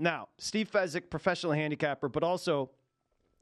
Now, Steve Fezzik, professional handicapper, but also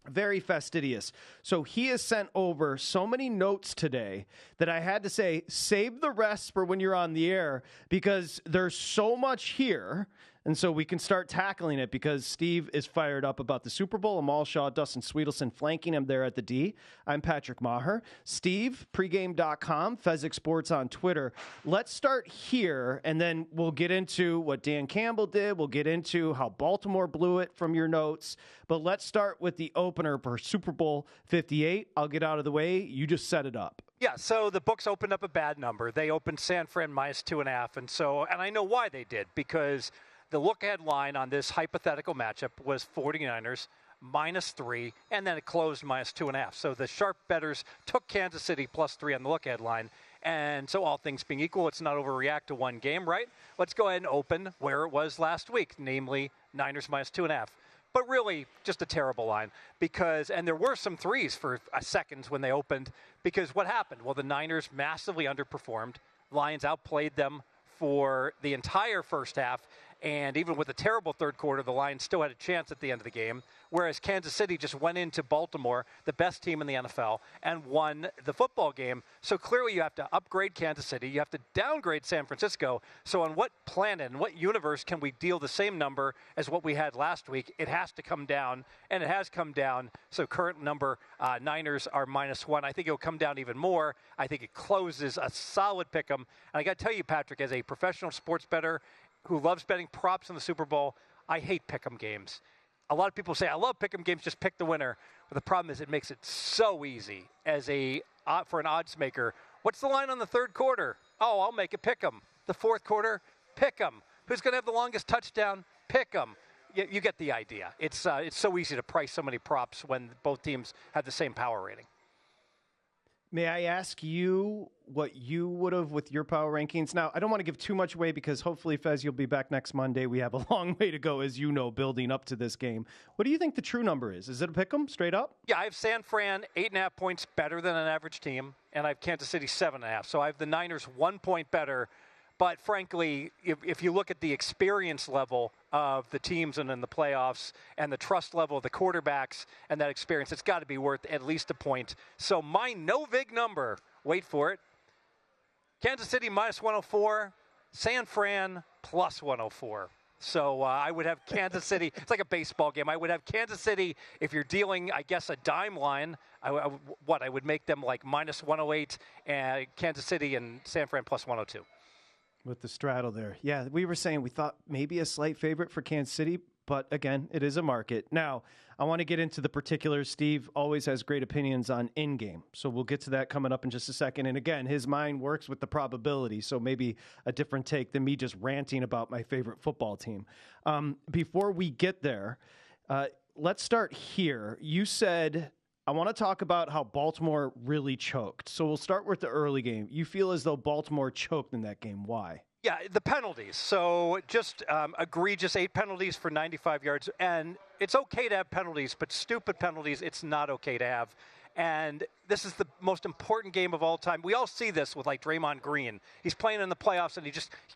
very fastidious. So he has sent over so many notes today that I had to say, save the rest for when you're on the air, because there's so much here. And so we can start tackling it, because Steve is fired up about the Super Bowl. Amal Shaw, Dustin Sweetelson flanking him there at the D. I'm Patrick Maher. Steve, pregame.com, Fezzik Sports on Twitter. Let's start here, and then we'll get into what Dan Campbell did. We'll get into how Baltimore blew it from your notes. But let's start with the opener for Super Bowl 58. I'll get out of the way. You just set it up. Yeah, so the books opened up a bad number. They opened San Fran minus 2.5. And I know why they did, because the look-ahead line on this hypothetical matchup was 49ers minus 3, and then it closed minus 2.5. So the sharp bettors took Kansas City plus 3 on the look-ahead line. And so all things being equal, let's not overreact to one game, right? Let's go ahead and open where it was last week, namely Niners minus 2.5. But really, just a terrible line, and there were some threes for seconds when they opened, because what happened? Well, the Niners massively underperformed. Lions outplayed them for the entire first half, and even with a terrible third quarter, the Lions still had a chance at the end of the game, whereas Kansas City just went into Baltimore, the best team in the NFL, and won the football game. So clearly you have to upgrade Kansas City. You have to downgrade San Francisco. So on what planet and what universe can we deal the same number as what we had last week? It has to come down, and it has come down. So current number, Niners are minus 1. I think it'll come down even more. I think it closes a solid pick 'em. And I got to tell you, Patrick, as a professional sports bettor who loves betting props in the Super Bowl, I hate pick'em games. A lot of people say, I love pick'em games, just pick the winner. But the problem is it makes it so easy for an odds maker. What's the line on the third quarter? Oh, I'll make it pick'em. The fourth quarter, pick'em. Who's going to have the longest touchdown? Pick'em. You get the idea. It's so easy to price so many props when both teams have the same power rating. May I ask you what you would have with your power rankings? Now, I don't want to give too much away, because hopefully, Fez, you'll be back next Monday. We have a long way to go, as you know, building up to this game. What do you think the true number is? Is it a pick 'em straight up? Yeah, I have San Fran 8.5 points better than an average team, and I have Kansas City 7.5. So I have the Niners 1 point better. But frankly, if you look at the experience level of the teams and in the playoffs and the trust level of the quarterbacks and that experience, it's got to be worth at least a point. So my no-vig number, wait for it, Kansas City minus 104, San Fran plus 104. So I would have Kansas City. It's like a baseball game. I would have Kansas City, if you're dealing, I guess, a dime line, I would make them like minus 108, and Kansas City and San Fran plus 102. With the straddle there. Yeah, we were saying we thought maybe a slight favorite for Kansas City, but again, it is a market. Now, I want to get into the particulars. Steve always has great opinions on in-game, so we'll get to that coming up in just a second. And again, his mind works with the probability, so maybe a different take than me just ranting about my favorite football team. Before we get there, let's start here. You said, I want to talk about how Baltimore really choked. So we'll start with the early game. You feel as though Baltimore choked in that game. Why? Yeah, the penalties. So just egregious 8 penalties for 95 yards. And it's okay to have penalties, but stupid penalties, it's not okay to have. And this is the most important game of all time. We all see this with, like, Draymond Green. He's playing in the playoffs, and he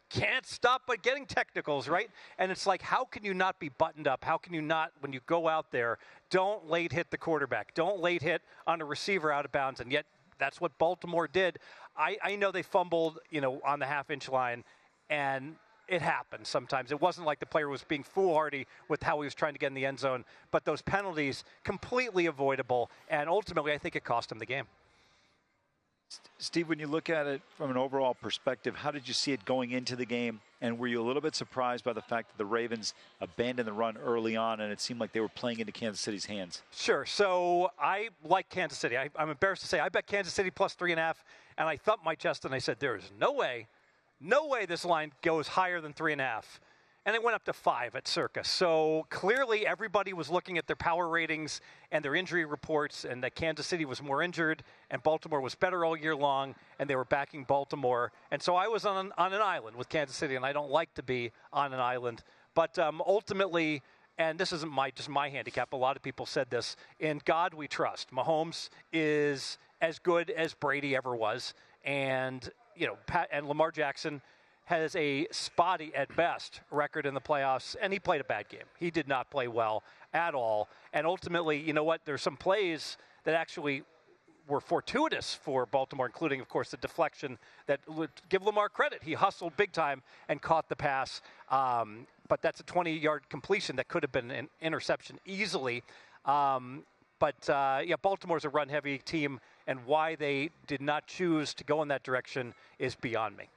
can't stop but getting technicals, right? And it's like, how can you not be buttoned up? How can you not, when you go out there, don't late hit the quarterback. Don't late hit on a receiver out of bounds. And yet that's what Baltimore did. I know they fumbled, on the half-inch line, and it happens sometimes. It wasn't like the player was being foolhardy with how he was trying to get in the end zone, but those penalties, completely avoidable, and ultimately I think it cost him the game. Steve, when you look at it from an overall perspective, how did you see it going into the game? And were you a little bit surprised by the fact that the Ravens abandoned the run early on and it seemed like they were playing into Kansas City's hands? Sure. So I like Kansas City. I'm embarrassed to say I bet Kansas City plus 3.5, and I thumped my chest and I said, there is no way this line goes higher than 3.5. And it went up to 5 at Circa. So clearly everybody was looking at their power ratings and their injury reports, and that Kansas City was more injured and Baltimore was better all year long, and they were backing Baltimore. And so I was on an island with Kansas City, and I don't like to be on an island. But ultimately, and this isn't just my handicap, a lot of people said this, in God we trust. Mahomes is as good as Brady ever was. And, and Lamar Jackson has a spotty at best record in the playoffs, and he played a bad game. He did not play well at all. And ultimately, you know what? There's some plays that actually were fortuitous for Baltimore, including, of course, the deflection that would give Lamar credit. He hustled big time and caught the pass. But that's a 20-yard completion that could have been an interception easily. Baltimore's a run-heavy team, and why they did not choose to go in that direction is beyond me.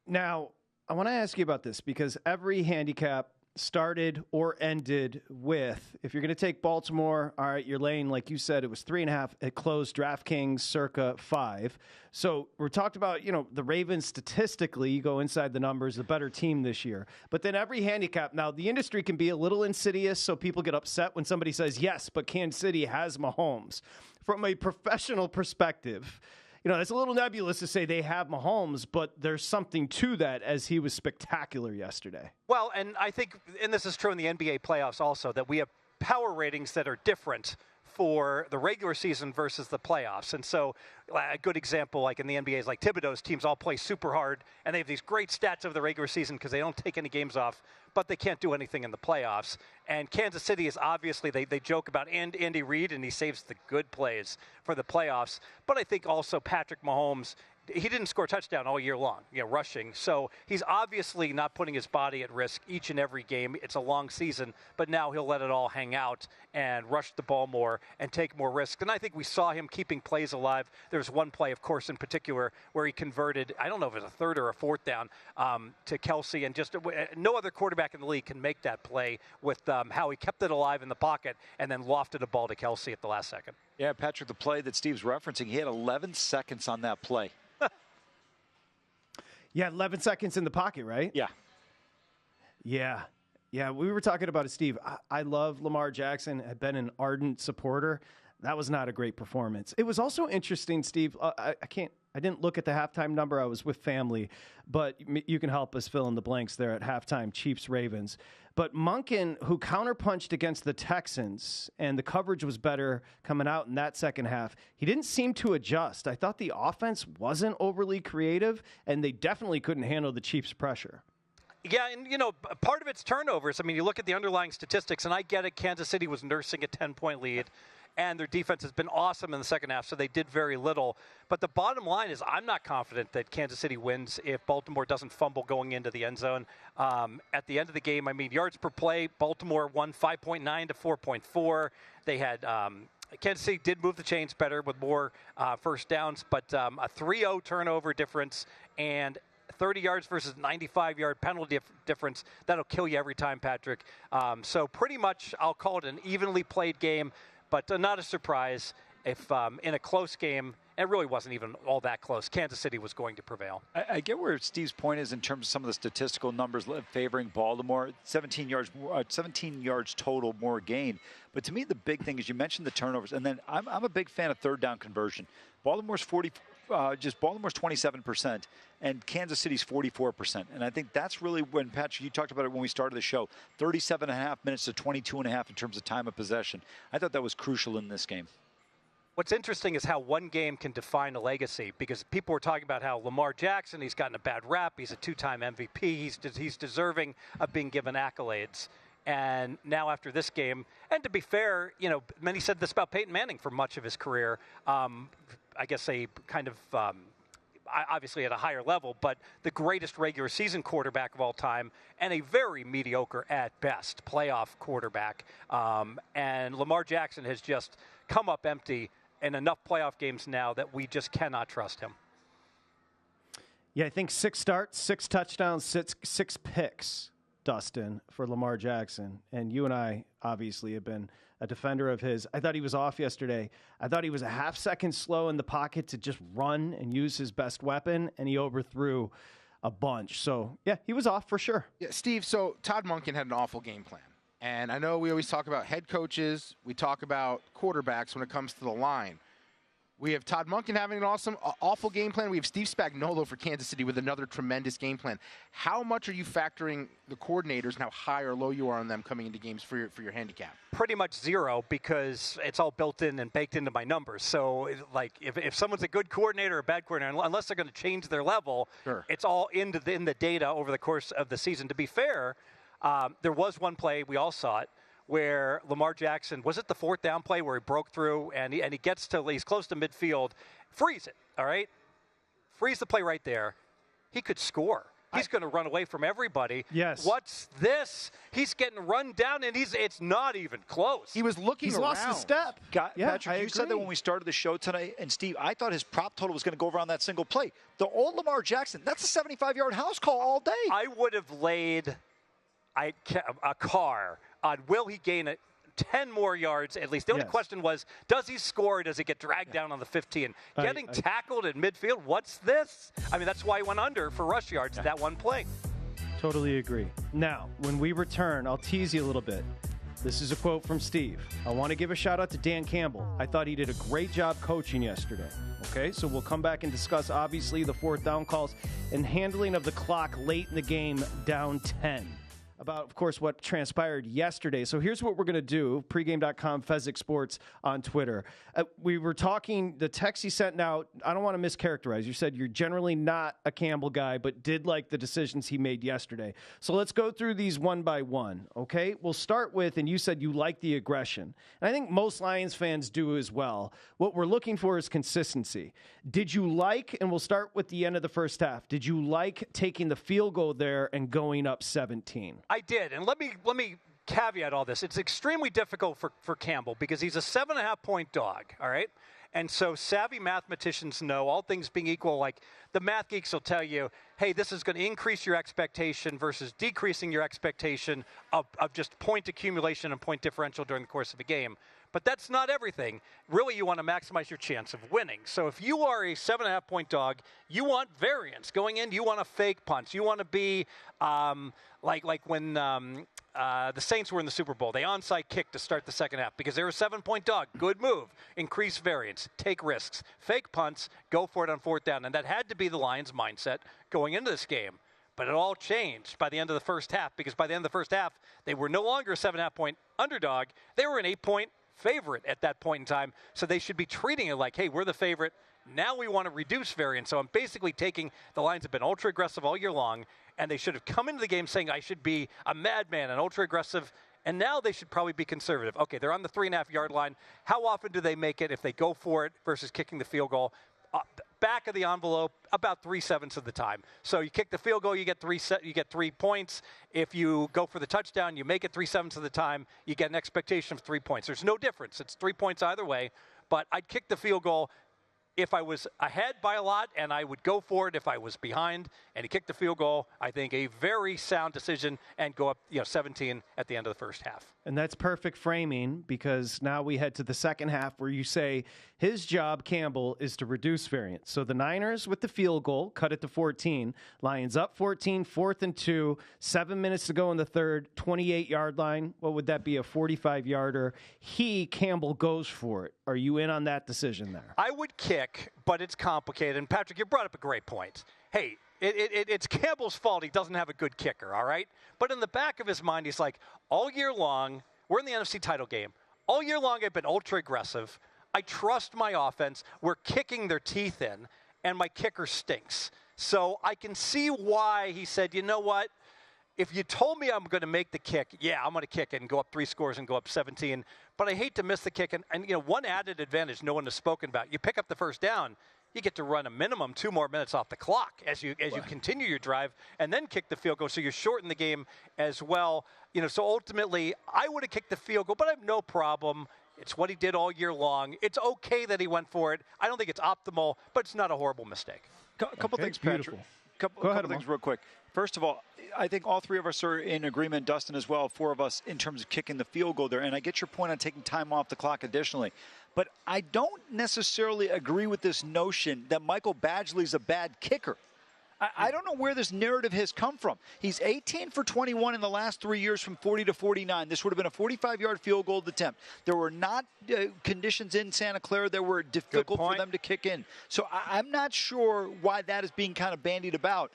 Now, I want to ask you about this because every handicap started or ended with, if you're going to take Baltimore, all right, you're laying, like you said, it was 3.5. It closed DraftKings circa 5. So we're talked about, the Ravens statistically, you go inside the numbers, the better team this year. But then every handicap, now the industry can be a little insidious, so people get upset when somebody says, yes, but Kansas City has Mahomes. From a professional perspective, it's a little nebulous to say they have Mahomes, but there's something to that as he was spectacular yesterday. Well, and I think, and this is true in the NBA playoffs also, that we have power ratings that are different for the regular season versus the playoffs. And so a good example, like in the NBA, is like Thibodeau's teams all play super hard, and they have these great stats of the regular season because they don't take any games off, but they can't do anything in the playoffs. And Kansas City is obviously, they joke about Andy Reid, and he saves the good plays for the playoffs. But I think also Patrick Mahomes, he didn't score a touchdown all year long, rushing. So he's obviously not putting his body at risk each and every game. It's a long season, but now he'll let it all hang out and rush the ball more and take more risks. And I think we saw him keeping plays alive. There's one play, of course, in particular, where he converted, I don't know if it was a third or a fourth down, to Kelsey. And just no other quarterback in the league can make that play with how he kept it alive in the pocket and then lofted a ball to Kelsey at the last second. Yeah, Patrick, the play that Steve's referencing, he had 11 seconds on that play. Yeah, 11 seconds in the pocket, right? Yeah. Yeah, we were talking about it, Steve. I love Lamar Jackson. I've been an ardent supporter. That was not a great performance. It was also interesting, Steve. I didn't look at the halftime number. I was with family, but you can help us fill in the blanks there at halftime, Chiefs-Ravens. But Monken, who counterpunched against the Texans, and the coverage was better coming out in that second half, he didn't seem to adjust. I thought the offense wasn't overly creative, and they definitely couldn't handle the Chiefs' pressure. Yeah, and, part of it's turnovers. I mean, you look at the underlying statistics, and I get it. Kansas City was nursing a 10-point lead, and their defense has been awesome in the second half, so they did very little. But the bottom line is I'm not confident that Kansas City wins if Baltimore doesn't fumble going into the end zone. At the end of the game, yards per play, Baltimore won 5.9 to 4.4. They had Kansas City did move the chains better with more first downs, but a 3-0 turnover difference and 30 yards versus 95-yard penalty difference, that'll kill you every time, Patrick. So pretty much I'll call it an evenly played game, but not a surprise if in a close game, it really wasn't even all that close, Kansas City was going to prevail. I get where Steve's point is in terms of some of the statistical numbers favoring Baltimore. 17 yards total more gain. But to me, the big thing is you mentioned the turnovers, and then I'm a big fan of third down conversion. Baltimore's 27%, and Kansas City's 44%. And I think that's really when, Patrick, you talked about it when we started the show, 37.5 minutes to 22.5 in terms of time of possession. I thought that was crucial in this game. What's interesting is how one game can define a legacy, because people were talking about how Lamar Jackson, he's gotten a bad rap. He's a 2-time MVP. He's deserving of being given accolades. And now after this game, and to be fair, many said this about Peyton Manning for much of his career. I guess a kind of obviously at a higher level, but the greatest regular season quarterback of all time and a very mediocre at best playoff quarterback. And Lamar Jackson has just come up empty in enough playoff games now that we just cannot trust him. Yeah, I think 6 starts, 6 touchdowns, 6 picks, Dustin, for Lamar Jackson. And you and I obviously have been a defender of his. I thought he was off yesterday. I thought he was a half second slow in the pocket to just run and use his best weapon, and he overthrew a bunch. So, yeah, he was off for sure. Yeah, Steve, so Todd Monken had an awful game plan. And I know we always talk about head coaches. We talk about quarterbacks when it comes to the line. We have Todd Monken having an awful game plan. We have Steve Spagnuolo for Kansas City with another tremendous game plan. How much are you factoring the coordinators and how high or low you are on them coming into games for your handicap? Pretty much zero, because it's all built in and baked into my numbers. So, like, if someone's a good coordinator or a bad coordinator, unless they're going to change their level, sure, it's all in the data over the course of the season. To be fair, there was one play, we all saw it, where Lamar Jackson, was it the fourth down play where he broke through and he gets to, he's close to midfield, freeze it, all right? Freeze the play right there. He could score. He's going to run away from everybody. Yes. What's this? He's getting run down, and it's not even close. He was looking He's around. lost his step. Patrick, you said that when we started the show tonight, and Steve, I thought his prop total was going to go over on that single play. The old Lamar Jackson, that's a 75-yard house call all day. I would have laid a car on will he gain 10 more yards at least. The only question was, does he score or does he get dragged down on the 15? Getting tackled in midfield, what's this? I mean, that's why he went under for rush yards that one play. Totally agree. Now, when we return, I'll tease you a little bit. This is a quote from Steve. I want to give a shout out to Dan Campbell. I thought he did a great job coaching yesterday. Okay, so we'll come back and discuss, obviously, the fourth down calls and handling of the clock late in the game, down 10. About, of course, what transpired yesterday. So here's what we're going to do. Pregame.com, Fezzik Sports on Twitter. We were talking, the text you sent out, I don't want to mischaracterize. You said you're generally not a Campbell guy, but did like the decisions he made yesterday. So let's go through these one by one, okay? We'll start with, and you said you like the aggression. And I think most Lions fans do as well. What we're looking for is consistency. Did you like, and we'll start with the end of the first half, did you like taking the field goal there and going up 17? I did, and let me caveat all this. It's extremely difficult for Campbell because he's a 7.5-point dog, all right? And so savvy mathematicians know, all things being equal, like the math geeks will tell you, hey, this is going to increase your expectation versus decreasing your expectation of just point accumulation and point differential during the course of a game. But that's not everything. Really, you want to maximize your chance of winning. So if you are a 7.5-point dog, you want variance. Going in, you want to fake punts. You want to be like when the Saints were in the Super Bowl. They onside kick to start the second half because they're a 7-point dog. Good move. Increase variance. Take risks. Fake punts. Go for it on fourth down. And that had to be the Lions' mindset going into this game. But it all changed by the end of the first half because by the end of the first half, they were no longer a 7.5-point underdog. They were an 8-point favorite at that point in time, so they should be treating it like, hey, we're the favorite. Now we want to reduce variance. So I'm basically taking the Lions have been ultra aggressive all year long, and they should have come into the game saying I should be a madman and ultra aggressive, and now they should probably be conservative. Okay, they're on the 3.5-yard line. How often do they make it if they go for it versus kicking the field goal? Back of the envelope, about 3/7 of the time. So you kick the field goal, you get 3 points. If you go for the touchdown, you make it 3/7 of the time. You get an expectation of 3 points. There's no difference. It's 3 points either way. But I'd kick the field goal if I was ahead by a lot, and I would go for it if I was behind. And he kicked the field goal. I think a very sound decision, and go up 17 at the end of the first half. And that's perfect framing because now we head to the second half where you say his job, Campbell, is to reduce variance. So the Niners with the field goal, cut it to 14. Lions up 14, 4th and 2, 7 minutes to go in the third, 28-yard line. What would that be, a 45-yarder? Campbell, goes for it. Are you in on that decision there? I would kick, but it's complicated. And Patrick, you brought up a great point. Hey, it's Campbell's fault he doesn't have a good kicker, all right? But in the back of his mind, he's like, all year long, we're in the NFC title game. All year long, I've been ultra aggressive. I trust my offense. We're kicking their teeth in, and my kicker stinks. So I can see why he said, you know what? If you told me I'm going to make the kick, yeah, I'm going to kick it and go up 3 scores and go up 17. But I hate to miss the kick. And one added advantage no one has spoken about. You pick up the first down, you get to run a minimum 2 more minutes off the clock as you continue your drive and then kick the field goal. So you're shorting the game as well. So ultimately, I would have kicked the field goal, but I have no problem. It's what he did all year long. It's okay that he went for it. I don't think it's optimal, but it's not a horrible mistake. A couple things, Patrick. Couple things real quick. First of all, I think all three of us are in agreement, Dustin as well, 4 of us, in terms of kicking the field goal there. And I get your point on taking time off the clock additionally. But I don't necessarily agree with this notion that Michael Badgley's a bad kicker. I don't know where this narrative has come from. He's 18 for 21 in the last 3 years from 40 to 49. This would have been a 45-yard field goal attempt. There were not conditions in Santa Clara that were difficult for them to kick in. So I'm not sure why that is being kind of bandied about.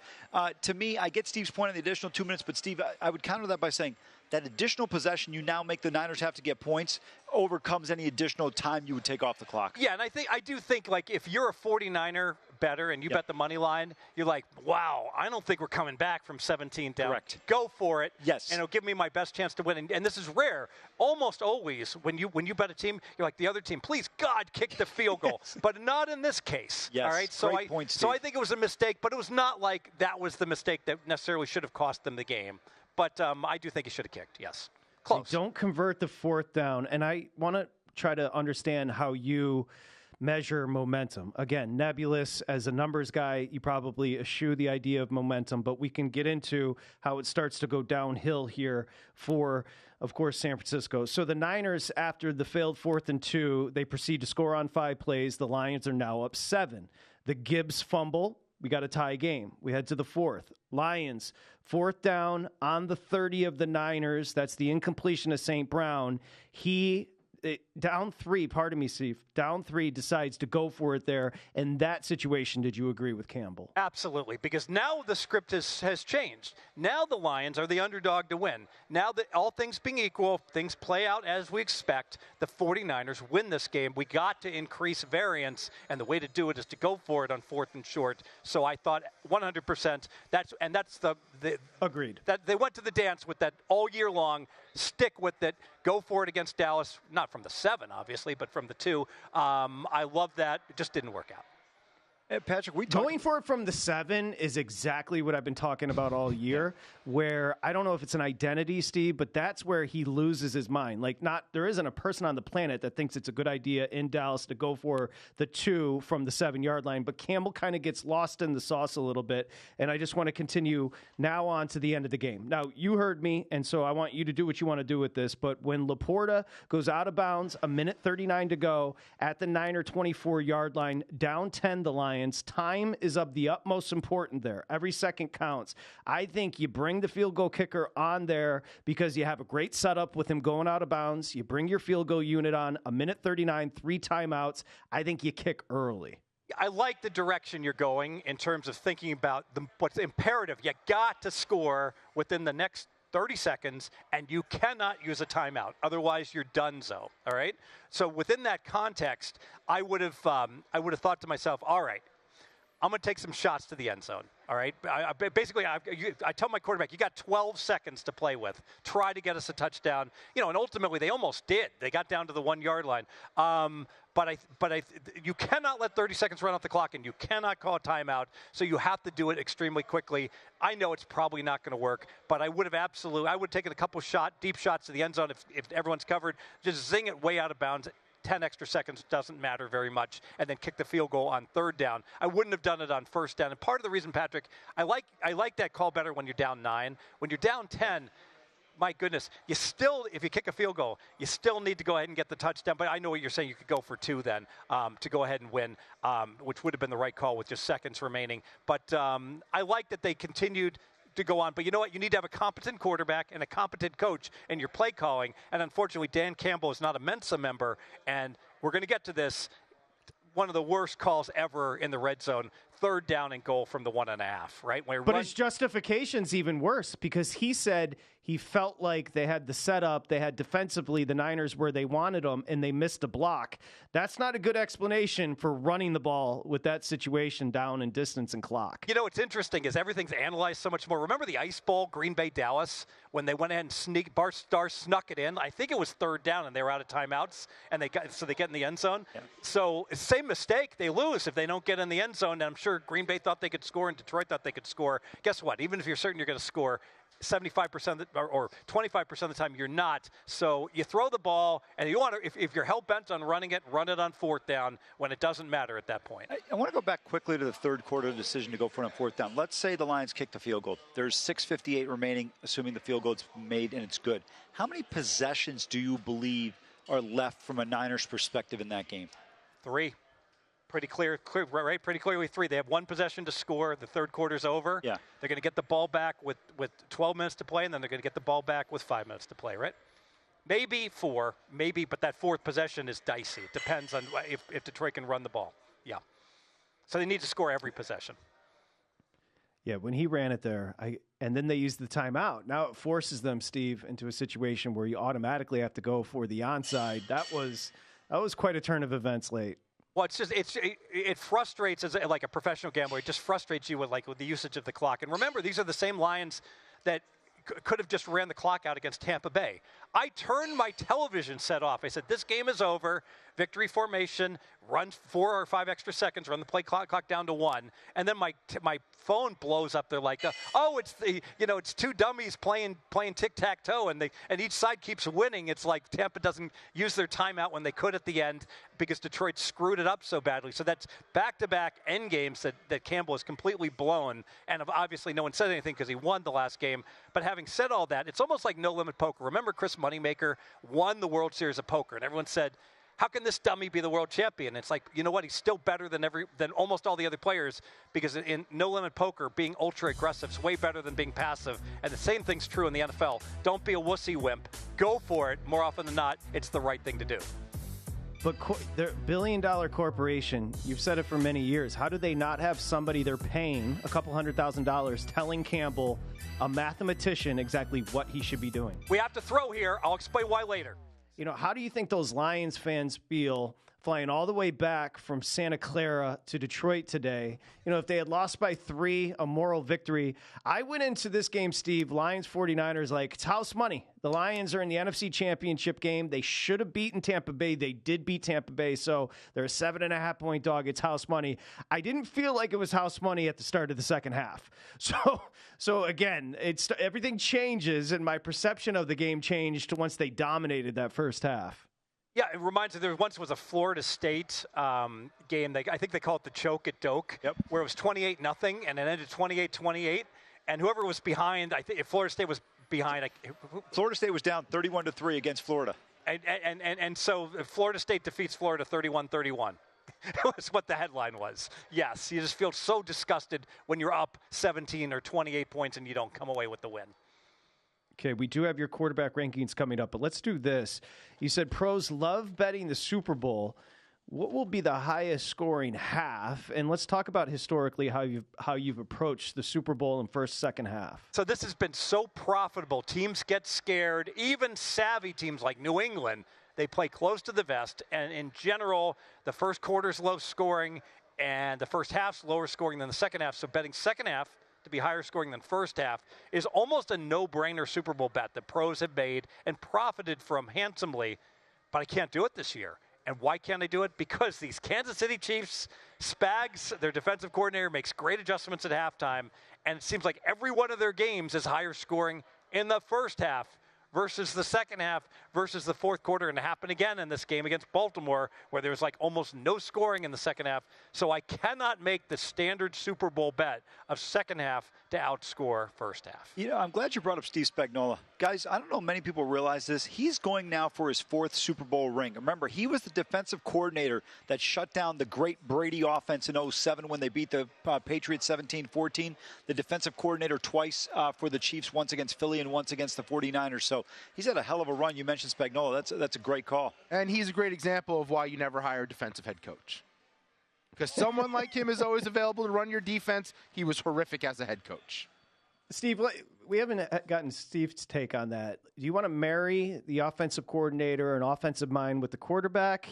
To me, I get Steve's point on the additional 2 minutes, but Steve, I would counter that by saying that additional possession you now make the Niners have to get points overcomes any additional time you would take off the clock. Yeah, and I do think, like, if you're a 49er better and you bet the money line, you're like, wow, I don't think we're coming back from 17 down. Correct. Go for it. Yes. And it'll give me my best chance to win. And this is rare. Almost always when you bet a team, you're like, the other team, please, God, kick the field goal. Yes. But not in this case. Yes. All right. So I think it was a mistake, but it was not like that was the mistake that necessarily should have cost them the game. But I do think he should have kicked, yes. Close. They don't convert the 4th down, and I want to try to understand how you measure momentum. Again, nebulous. As a numbers guy, you probably eschew the idea of momentum, but we can get into how it starts to go downhill here for, of course, San Francisco. So the Niners, after the failed 4th and 2, they proceed to score on 5 plays. The Lions are now up 7. The Gibbs fumble. We got a tie game. We head to the 4th. Lions, 4th down on the 30 of the Niners. That's the incompletion of St. Brown. Down 3, pardon me, Steve, down 3, decides to go for it there. In that situation, did you agree with Campbell? Absolutely, because now the script has changed. Now the Lions are the underdog to win. Now that all things being equal, things play out as we expect, the 49ers win this game. We got to increase variance, and the way to do it is to go for it on 4th and short. So I thought 100%, that's the agreed. That they went to the dance with that all year long. Stick with it. Go for it against Dallas. Not from the 7, obviously, but from the 2. I love that. It just didn't work out. Hey, Patrick, going for it from the 7 is exactly what I've been talking about all year, where I don't know if it's an identity, Steve, but that's where he loses his mind. Like, there isn't a person on the planet that thinks it's a good idea in Dallas to go for the 2 from the 7-yard line, but Campbell kind of gets lost in the sauce a little bit, and I just want to continue now on to the end of the game. Now, you heard me, and so I want you to do what you want to do with this, but when Laporta goes out of bounds, 1:39 to go, at the Niner 24-yard line, down 10 the Lions, time is of the utmost importance there. Every second counts. I think you bring the field goal kicker on there because you have a great setup with him going out of bounds. You bring your field goal unit on, 1:39, 3 timeouts. I think you kick early. I like the direction you're going in terms of thinking about what's imperative. You got to score within the next 30 seconds, and you cannot use a timeout. Otherwise, you're donezo, all right? So within that context, I would have thought to myself, all right, I'm going to take some shots to the end zone, all right? I tell my quarterback, you got 12 seconds to play with. Try to get us a touchdown. And ultimately they almost did. They got down to the 1-yard line. But you cannot let 30 seconds run off the clock, and you cannot call a timeout, so you have to do it extremely quickly. I know it's probably not going to work, but I would have taken a couple deep shots to the end zone if everyone's covered, just zing it way out of bounds. 10 extra seconds doesn't matter very much, and then kick the field goal on 3rd down. I wouldn't have done it on 1st down. And part of the reason, Patrick, I like that call better when you're down 9. When you're down 10, my goodness, if you kick a field goal, you still need to go ahead and get the touchdown. But I know what you're saying. You could go for 2 then to go ahead and win, which would have been the right call with just seconds remaining. But I like that they continued to go on. But you know what? You need to have a competent quarterback and a competent coach in your play calling. And unfortunately, Dan Campbell is not a Mensa member. And we're going to get to this. One of the worst calls ever in the red zone, 3rd down and goal from the 1.5, right? But his justification's even worse because he said he felt like they had the setup, they had defensively the Niners where they wanted them, and they missed a block. That's not a good explanation for running the ball with that situation down in distance and clock. What's interesting is everything's analyzed so much more. Remember the Ice Bowl, Green Bay, Dallas, when they went ahead and Bart Starr snuck it in? I think it was 3rd down, and they were out of timeouts, and they get in the end zone. Yeah. So same mistake, they lose if they don't get in the end zone. And I'm sure Green Bay thought they could score, and Detroit thought they could score. Guess what? Even if you're certain you're going to score, 75% or 25% of the time you're not. So you throw the ball, and you want to, if you're hell bent on running it, run it on 4th down when it doesn't matter at that point. I want to go back quickly to the 3rd quarter decision to go for it on 4th down. Let's say the Lions kick the field goal. There's 6:58 remaining, assuming the field goal's made and it's good. How many possessions do you believe are left from a Niners perspective in that game? 3. Pretty clear, right? Pretty clearly 3. They have 1 possession to score. The third quarter's over. Yeah. They're going to get the ball back with 12 minutes to play, and then they're going to get the ball back with 5 minutes to play, right? Maybe 4, maybe, but that 4th possession is dicey. It depends on if Detroit can run the ball. Yeah. So they need to score every possession. Yeah, when he ran it there, and then they used the timeout. Now it forces them, Steve, into a situation where you automatically have to go for the onside. That was quite a turn of events late. Well, it frustrates as like a professional gambler. It just frustrates you with the usage of the clock. And remember, these are the same Lions that could have just ran the clock out against Tampa Bay. I turned my television set off. I said, this game is over. Victory formation, run 4 or 5 extra seconds, run the play clock down to 1. And then my phone blows up. They're like, it's 2 dummies playing tic-tac-toe, and each side keeps winning. It's like Tampa doesn't use their timeout when they could at the end because Detroit screwed it up so badly. So that's back-to-back end games that Campbell has completely blown. And obviously no one said anything because he won the last game. But having said all that, it's almost like no-limit poker. Remember Chris Moneymaker won the World Series of Poker, and everyone said, how can this dummy be the world champion? It's like, you know what? He's still better than almost all the other players because in no-limit poker, being ultra-aggressive is way better than being passive. And the same thing's true in the NFL. Don't be a wussy wimp. Go for it. More often than not, it's the right thing to do. But they're a billion-dollar corporation. You've said it for many years. How do they not have somebody they're paying a couple $100,000 telling Campbell, a mathematician, exactly what he should be doing? We have to throw here. I'll explain why later. How do you think those Lions fans feel flying all the way back from Santa Clara to Detroit today? If they had lost by 3, a moral victory. I went into this game, Steve, Lions 49ers, like it's house money. The Lions are in the NFC Championship game. They should have beaten Tampa Bay. They did beat Tampa Bay, so they're a 7.5-point dog. It's house money. I didn't feel like it was house money at the start of the second half. So again, everything changes, and my perception of the game changed once they dominated that first half. Yeah, it reminds me, there once was a Florida State game. I think they call it the choke at Doak, where it was 28-0, and it ended 28-28. And whoever was behind, I think if Florida State was behind. Florida State was down 31-3 against Florida. And so Florida State defeats Florida 31-31. That was what the headline was. Yes, you just feel so disgusted when you're up 17 or 28 points and you don't come away with the win. Okay, we do have your quarterback rankings coming up, but let's do this. You said pros love betting the Super Bowl. What will be the highest scoring half? And let's talk about historically how you've approached the Super Bowl in first, second half. So this has been so profitable. Teams get scared. Even savvy teams like New England, they play close to the vest. And in general, the first quarter's low scoring and the first half's lower scoring than the second half. So betting second half to be higher scoring than first half is almost a no-brainer Super Bowl bet that pros have made and profited from handsomely. But I can't do it this year. And why can't I do it? Because these Kansas City Chiefs, Spags, their defensive coordinator, makes great adjustments at halftime, and it seems like every one of their games is higher scoring in the first half versus the second half versus the fourth quarter. And it happened again in this game against Baltimore where there was like almost no scoring in the second half. So I cannot make the standard Super Bowl bet of second half to outscore first half. I'm glad you brought up Steve Spagnuolo. Guys, I don't know if many people realize this. He's going now for his 4th Super Bowl ring. Remember, he was the defensive coordinator that shut down the great Brady offense in 2007 when they beat the Patriots 17-14. The defensive coordinator twice for the Chiefs, once against Philly and once against the 49ers. So he's had a hell of a run. You mentioned Spagnuolo. That's a great call. And he's a great example of why you never hire a defensive head coach. Because someone like him is always available to run your defense. He was horrific as a head coach. Steve, we haven't gotten Steve's take on that. Do you want to marry the offensive coordinator, an offensive mind, with the quarterback?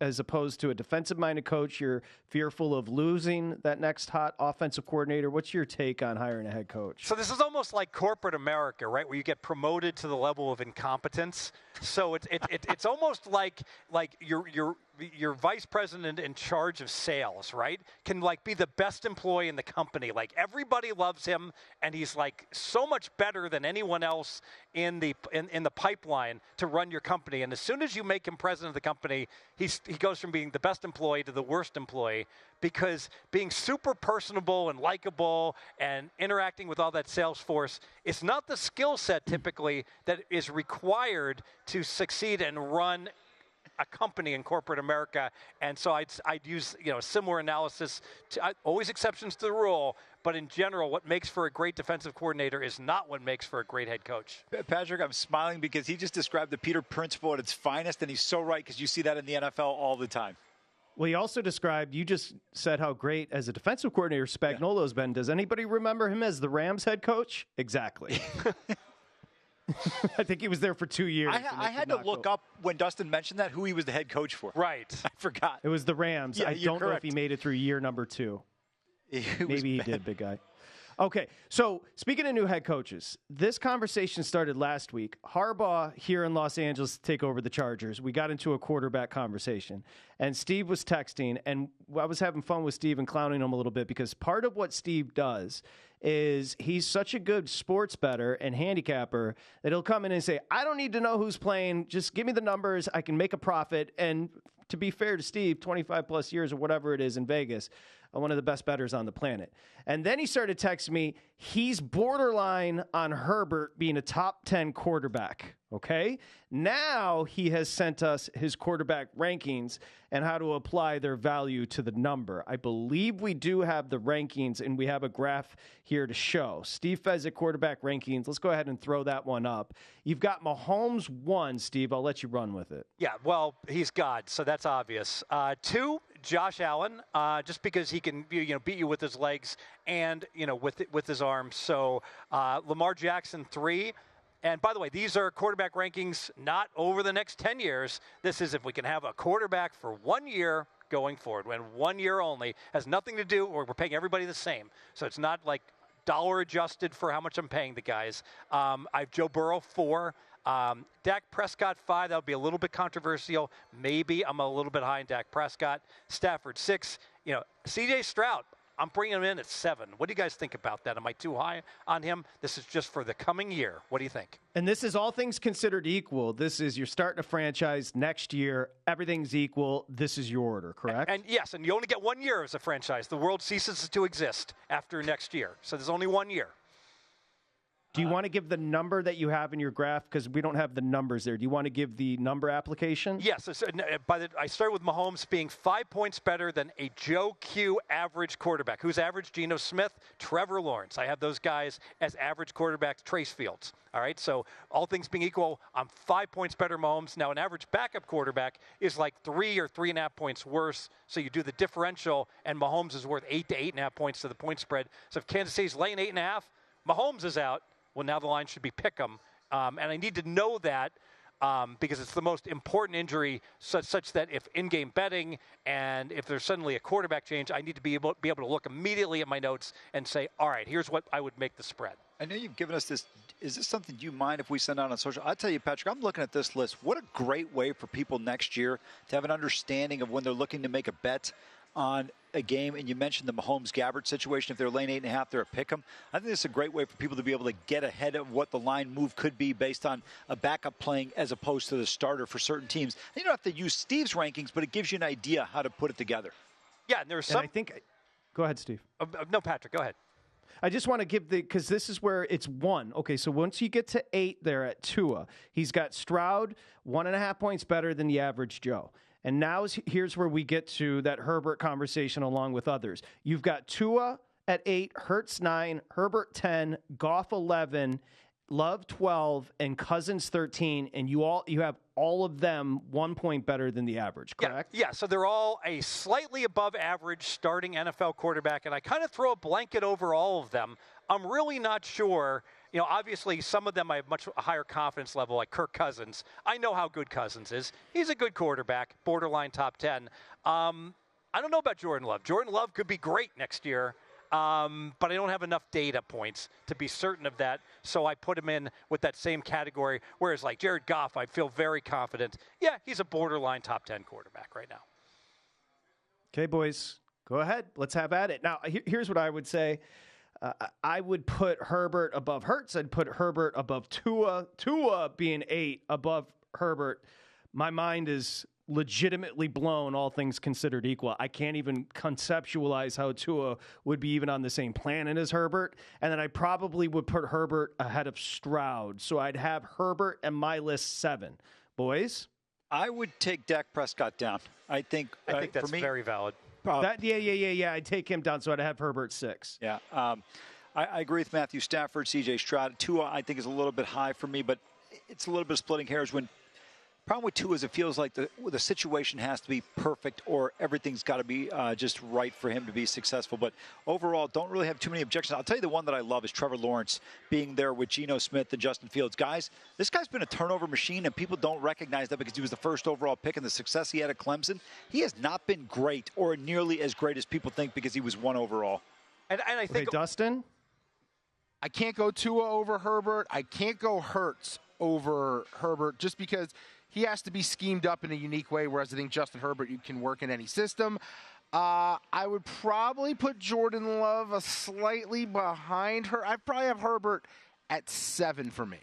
As opposed to a defensive-minded coach, you're fearful of losing that next hot offensive coordinator. What's your take on hiring a head coach? So this is almost like corporate America, right? Where you get promoted to the level of incompetence. So it's almost like your vice president in charge of sales, right? Can be the best employee in the company. Like everybody loves him, and he's like so much better than anyone else in the pipeline to run your company. And as soon as you make him president of the company, he goes from being the best employee to the worst employee, because being super personable and likable and interacting with all that sales force, it's not the skill set typically that is required to succeed and run a company in corporate America, and so I'd use similar analysis. Always exceptions to the rule, but in general, what makes for a great defensive coordinator is not what makes for a great head coach. Patrick, I'm smiling because he just described the Peter principle at its finest, and he's so right because you see that in the NFL all the time. Well, you also described, you just said how great as a defensive coordinator Spagnuolo's been. Does anybody remember him as the Rams head coach? Exactly. I think he was there for 2 years. I had to look up when Dustin mentioned that who he was the head coach for. Right. I forgot. It was the Rams. Yeah, I don't know if he made it through year number 2. Maybe he did, big guy. Okay, so speaking of new head coaches, this conversation started last week. Harbaugh here in Los Angeles to take over the Chargers. We got into a quarterback conversation, and Steve was texting, and I was having fun with Steve and clowning him a little bit because part of what Steve does is he's such a good sports bettor and handicapper that he'll come in and say, I don't need to know who's playing. Just give me the numbers. I can make a profit. And to be fair to Steve, 25 plus years or whatever it is in Vegas, one of the best bettors on the planet. And then he started texting me, he's borderline on Herbert being a top 10 quarterback, okay? Now he has sent us his quarterback rankings and how to apply their value to the number. I believe we do have the rankings, and we have a graph here to show. Steve Fezzik quarterback rankings. Let's go ahead and throw that one up. You've got Mahomes 1, Steve. I'll let you run with it. Yeah, well, he's God, so that's obvious. 2, Josh Allen, just because he can beat you with his legs and with his arms. So Lamar Jackson 3. And by the way, these are quarterback rankings not over the next 10 years. This is if we can have a quarterback for 1 year going forward, when 1 year only, has nothing to do, or we're paying everybody the same. So it's not like dollar adjusted for how much I'm paying the guys. I have Joe Burrow 4. Dak Prescott 5. That would be a little bit controversial. Maybe I'm a little bit high in Dak Prescott. Stafford 6. C.J. Stroud, I'm bringing him in at 7. What do you guys think about that? Am I too high on him? This is just for the coming year. What do you think? And this is all things considered equal. This is you're starting a franchise next year. Everything's equal. This is your order, correct? And yes, and you only get 1 year as a franchise. The world ceases to exist after next year. So there's only 1 year. Do you want to give the number that you have in your graph? Because we don't have the numbers there. Do you want to give the number application? Yes. I started with Mahomes being 5 points better than a Joe Q average quarterback. Who's average? Geno Smith, Trevor Lawrence. I have those guys as average quarterbacks, Trace Fields. All right, so all things being equal, I'm 5 points better Mahomes. Now, an average backup quarterback is like 3 or 3.5 points worse. So you do the differential, and Mahomes is worth 8 to 8.5 points to the point spread. So if Kansas City's laying 8.5, Mahomes is out. Well, now the line should be pick'em. And I need to know that because it's the most important injury such that if in-game betting and if there's suddenly a quarterback change, I need to be able to look immediately at my notes and say, all right, here's what I would make the spread. I know you've given us this. Is this something you mind if we send out on social? I'll tell you, Patrick, I'm looking at this list. What a great way for people next year to have an understanding of when they're looking to make a bet on a game. And you mentioned the Mahomes-Gabbert situation. If they're laying 8.5, they're a pick'em. I think this is a great way for people to be able to get ahead of what the line move could be based on a backup playing as opposed to the starter for certain teams. And you don't have to use Steve's rankings, but it gives you an idea how to put it together. Yeah, and there's some. I think. Go ahead, Steve. No, Patrick, go ahead. I just want to give because this is where it's 1. Okay, so once you get to 8 there at Tua, he's got Stroud 1.5 points better than the average Joe. And now here's where we get to that Herbert conversation along with others. You've got Tua at 8, Hurts 9, Herbert 10, Goff 11, Love 12, and Cousins 13, and you have all of them 1 point better than the average, correct? Yeah, so they're all a slightly above average starting NFL quarterback, and I kind of throw a blanket over all of them. I'm really not sure. Obviously, some of them I have much higher confidence level, like Kirk Cousins. I know how good Cousins is. He's a good quarterback, borderline top 10. I don't know about Jordan Love. Jordan Love could be great next year, but I don't have enough data points to be certain of that, so I put him in with that same category, whereas like Jared Goff, I feel very confident. Yeah, he's a borderline top 10 quarterback right now. Okay, boys, go ahead. Let's have at it. Now, here's what I would say. I would put Herbert above Hurts. I'd put Herbert above Tua. Tua being 8 above Herbert. My mind is legitimately blown, all things considered equal. I can't even conceptualize how Tua would be even on the same planet as Herbert. And then I probably would put Herbert ahead of Stroud. So I'd have Herbert and my list 7. Boys? I would take Dak Prescott down. I think that's for me, very valid. Yeah. I'd take him down, so I'd have Herbert 6. Yeah. I agree with Matthew Stafford, C.J. Stroud. Tua, I think, is a little bit high for me, but it's a little bit of splitting hairs. Problem with Tua is it feels like the situation has to be perfect or everything's got to be just right for him to be successful. But overall, don't really have too many objections. I'll tell you the one that I love is Trevor Lawrence being there with Geno Smith and Justin Fields. Guys, this guy's been a turnover machine, and people don't recognize that because he was the first overall pick and the success he had at Clemson. He has not been great or nearly as great as people think because he was 1 overall. And I think Dustin? I can't go Tua over Herbert. I can't go Hurts over Herbert just because he has to be schemed up in a unique way, whereas I think Justin Herbert, you can work in any system. I would probably put Jordan Love a slightly behind her. I'd probably have Herbert at 7 for me.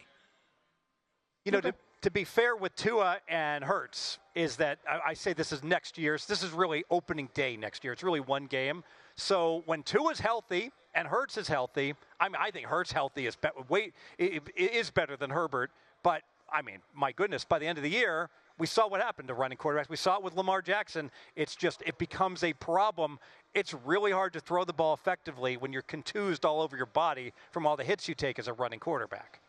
You know, to be fair with Tua and Hurts is that I say this is next year's. This is really opening day next year. It's really one game. So when Tua's healthy and Hurts is healthy, I think Hurts healthy is better than Herbert. But I mean, my goodness, by the end of the year, we saw what happened to running quarterbacks. We saw it with Lamar Jackson. It becomes a problem. It's really hard to throw the ball effectively when you're contused all over your body from all the hits you take as a running quarterback.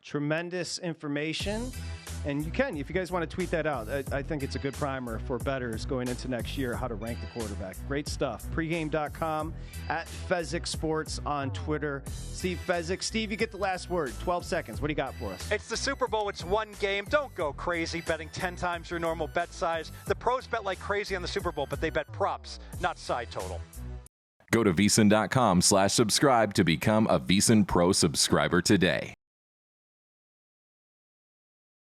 Tremendous information. And you can, if you guys want to tweet that out. I think it's a good primer for bettors going into next year, how to rank the quarterback. Great stuff. Pregame.com, at Fezzik Sports on Twitter. Steve Fezzik. Steve, you get the last word. 12 seconds. What do you got for us? It's the Super Bowl. It's one game. Don't go crazy betting 10 times your normal bet size. The pros bet like crazy on the Super Bowl, but they bet props, not side total. Go to VSiN.com/subscribe to become a VSiN Pro subscriber today.